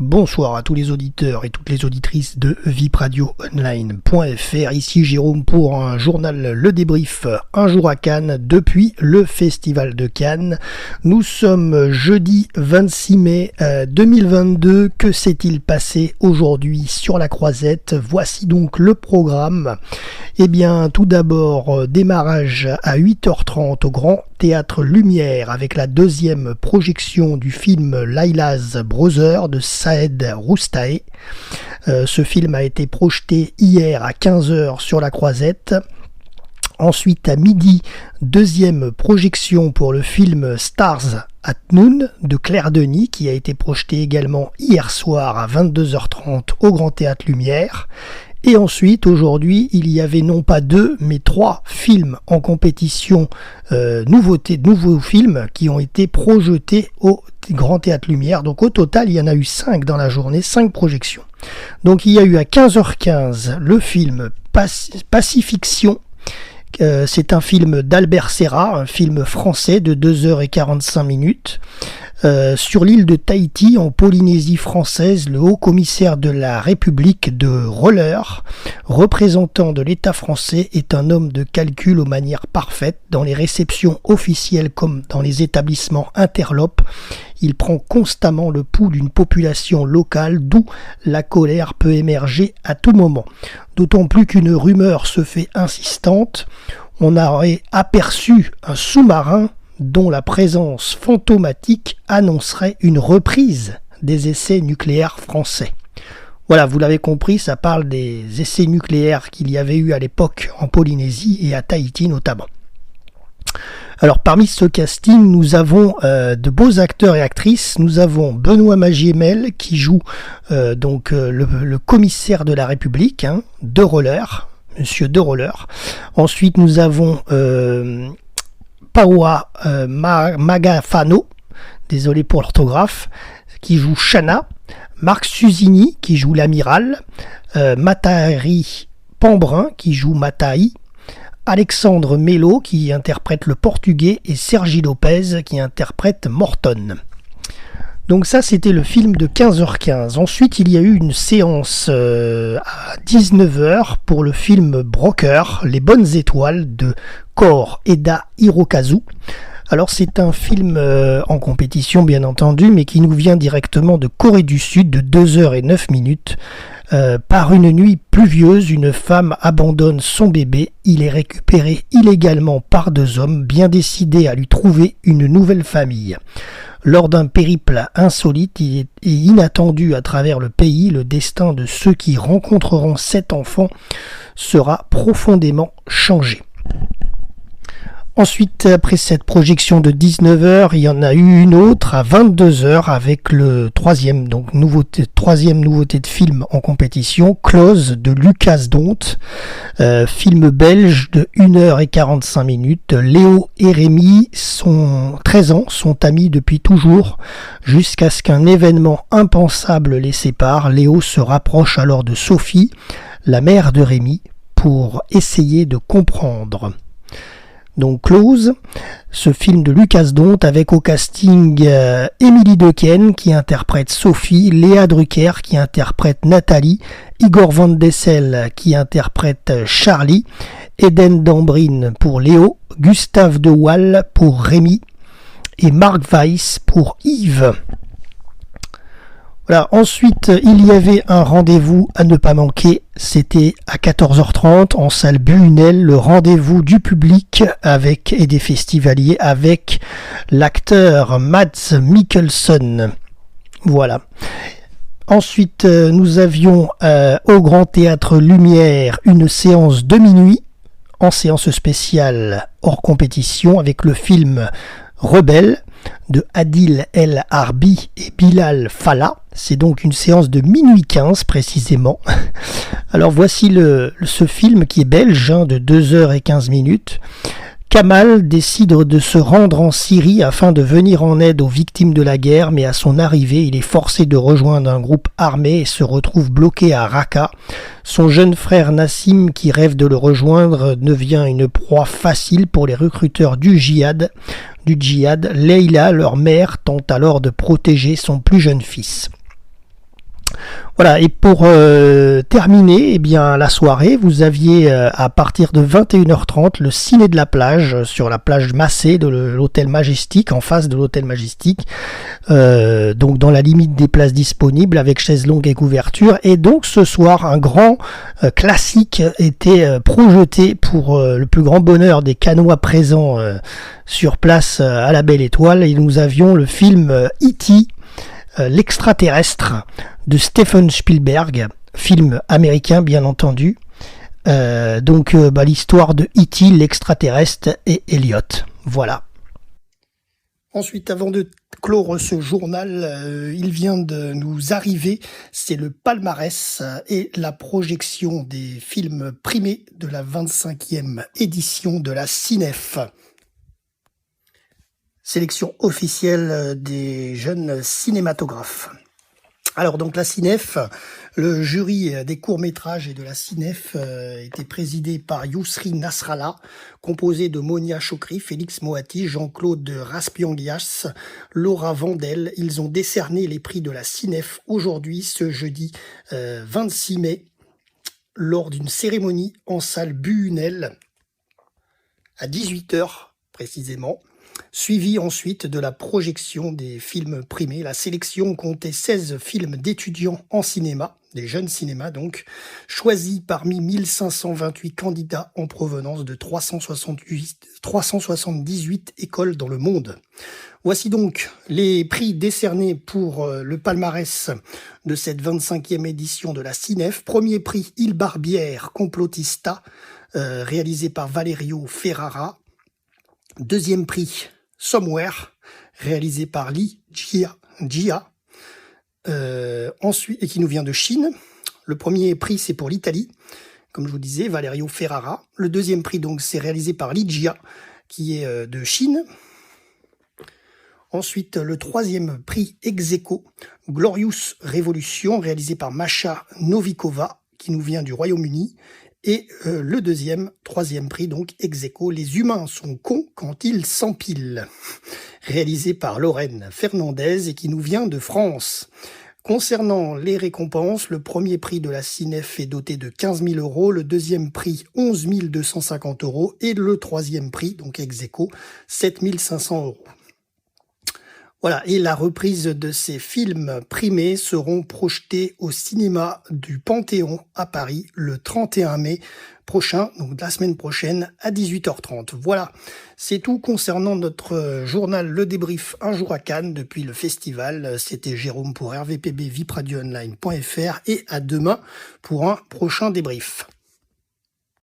Bonsoir à tous les auditeurs et toutes les auditrices de vipradioonline.fr. Ici Jérôme pour un journal Le Débrief, un jour à Cannes depuis le Festival de Cannes. Nous sommes jeudi 26 mai 2022. Que s'est-il passé aujourd'hui sur la Croisette? Voici donc le programme. Eh bien, tout d'abord, démarrage à 8h30 au Grand Théâtre Lumière avec la deuxième projection du film Laila's Brother de Saed Roustaé. Ce film a été projeté hier à 15h sur la Croisette. Ensuite, à midi, deuxième projection pour le film Stars at Noon de Claire Denis qui a été projeté également hier soir à 22h30 au Grand Théâtre Lumière. Et ensuite, aujourd'hui, il y avait non pas 2, mais 3 films en compétition, nouveaux films qui ont été projetés au Grand Théâtre Lumière. Donc au total, il y en a eu 5 dans la journée, 5 projections. Donc il y a eu à 15h15 le film Pacifiction. C'est un film d'Albert Serra, un film français de 2h45. Sur l'île de Tahiti, en Polynésie française, le haut-commissaire de la République de Roller, représentant de l'État français, est un homme de calcul aux manières parfaites. Dans les réceptions officielles comme dans les établissements interlopes, il prend constamment le pouls d'une population locale, d'où la colère peut émerger à tout moment. D'autant plus qu'une rumeur se fait insistante. On aurait aperçu un sous-marin dont la présence fantomatique annoncerait une reprise des essais nucléaires français. Voilà, vous l'avez compris, ça parle des essais nucléaires qu'il y avait eu à l'époque en Polynésie et à Tahiti notamment. Alors parmi ce casting, nous avons de beaux acteurs et actrices. Nous avons Benoît Magiemel qui joue le commissaire de la République, de Roller, Monsieur de Roller. Ensuite, nous avons Paola Magafano, désolé pour l'orthographe, qui joue Shana, Marc Susini qui joue l'amiral, Matari Pambrin qui joue Matai, Alexandre Mello qui interprète le portugais et Sergi Lopez qui interprète Morton. Donc ça c'était le film de 15h15. Ensuite il y a eu une séance à 19h pour le film Broker, Les Bonnes Étoiles de Kor Eda Hirokazu. Alors c'est un film en compétition bien entendu, mais qui nous vient directement de Corée du Sud de 2h09. Par une nuit pluvieuse, une femme abandonne son bébé. Il est récupéré illégalement par 2 hommes bien décidés à lui trouver une nouvelle famille. Lors d'un périple insolite et inattendu à travers le pays, le destin de ceux qui rencontreront cet enfant sera profondément changé. Ensuite, après cette projection de 19h, il y en a eu une autre à 22h avec le troisième nouveauté de film en compétition, Close de Lucas Dont, film belge de 1h45. Léo et Rémi, 13 ans, sont amis depuis toujours, jusqu'à ce qu'un événement impensable les sépare. Léo se rapproche alors de Sophie, la mère de Rémi, pour essayer de comprendre. Donc Close, ce film de Lucas Dont avec au casting Émilie Dequesne qui interprète Sophie, Léa Drucker qui interprète Nathalie, Igor Van Dessel qui interprète Charlie, Eden Dambrine pour Léo, Gustave De Waal pour Rémi et Marc Weiss pour Yves. Voilà. Ensuite, il y avait un rendez-vous à ne pas manquer. C'était à 14h30 en salle Bunel, le rendez-vous du public et des festivaliers avec l'acteur Mads Mikkelsen. Voilà. Ensuite, nous avions au Grand Théâtre Lumière une séance de minuit en séance spéciale hors compétition avec le film Rebelle de Adil El Arbi et Bilal Fallah. C'est donc une séance de minuit 15 précisément. Alors voici ce film qui est belge de 2h15. Kamal décide de se rendre en Syrie afin de venir en aide aux victimes de la guerre, mais à son arrivée, il est forcé de rejoindre un groupe armé et se retrouve bloqué à Raqqa. Son jeune frère Nassim, qui rêve de le rejoindre, devient une proie facile pour les recruteurs du djihad. Leila, leur mère, tente alors de protéger son plus jeune fils. Voilà, et pour terminer eh bien, la soirée, vous aviez à partir de 21h30 le ciné de la plage, sur la plage Massé de l'hôtel Majestic, en face de l'hôtel Majestic, donc dans la limite des places disponibles avec chaises longues et couverture. Et donc ce soir, un grand classique était projeté pour le plus grand bonheur des Canois présents sur place à la Belle Étoile, et nous avions le film E.T., l'extraterrestre de Steven Spielberg, film américain bien entendu. Donc l'histoire de E.T., l'extraterrestre et Elliot. Voilà. Ensuite, avant de clore ce journal, il vient de nous arriver, c'est le palmarès et la projection des films primés de la 25e édition de la CINEF. Sélection officielle des jeunes cinématographes. Alors donc la CINEF, le jury des courts-métrages et de la CINEF était présidé par Yousri Nasrallah, composé de Monia Chokri, Félix Moati, Jean-Claude Raspianguias, Laura Vandel. Ils ont décerné les prix de la CINEF aujourd'hui, ce jeudi 26 mai, lors d'une cérémonie en salle Buunel à 18h précisément. Suivi ensuite de la projection des films primés. La sélection comptait 16 films d'étudiants en cinéma, des jeunes cinémas donc, choisis parmi 1528 candidats en provenance de 378 écoles dans le monde. Voici donc les prix décernés pour le palmarès de cette 25e édition de la CINEF. Premier prix, Il Barbière, Complotista, réalisé par Valerio Ferrara. Deuxième prix, Somewhere, réalisé par Li Jia, ensuite, et qui nous vient de Chine. Le premier prix, c'est pour l'Italie, comme je vous disais, Valerio Ferrara. Le deuxième prix, donc, c'est réalisé par Li Jia, qui est de Chine. Ensuite, le troisième prix, ex-aequo, Glorious Revolution, réalisé par Masha Novikova, qui nous vient du Royaume-Uni. Et le troisième prix, donc, ex-aequo, Les humains sont cons quand ils s'empilent, réalisé par Lorraine Fernandez et qui nous vient de France. Concernant les récompenses, le premier prix de la CINEF est doté de 15 000 €, le deuxième prix 11 250 € et le troisième prix, donc ex-aequo, 7 500 €. Voilà, et la reprise de ces films primés seront projetés au cinéma du Panthéon à Paris le 31 mai prochain, donc la semaine prochaine à 18h30. Voilà, c'est tout concernant notre journal Le Débrief Un jour à Cannes depuis le festival. C'était Jérôme pour RVPB, vipradioonline.fr et à demain pour un prochain débrief.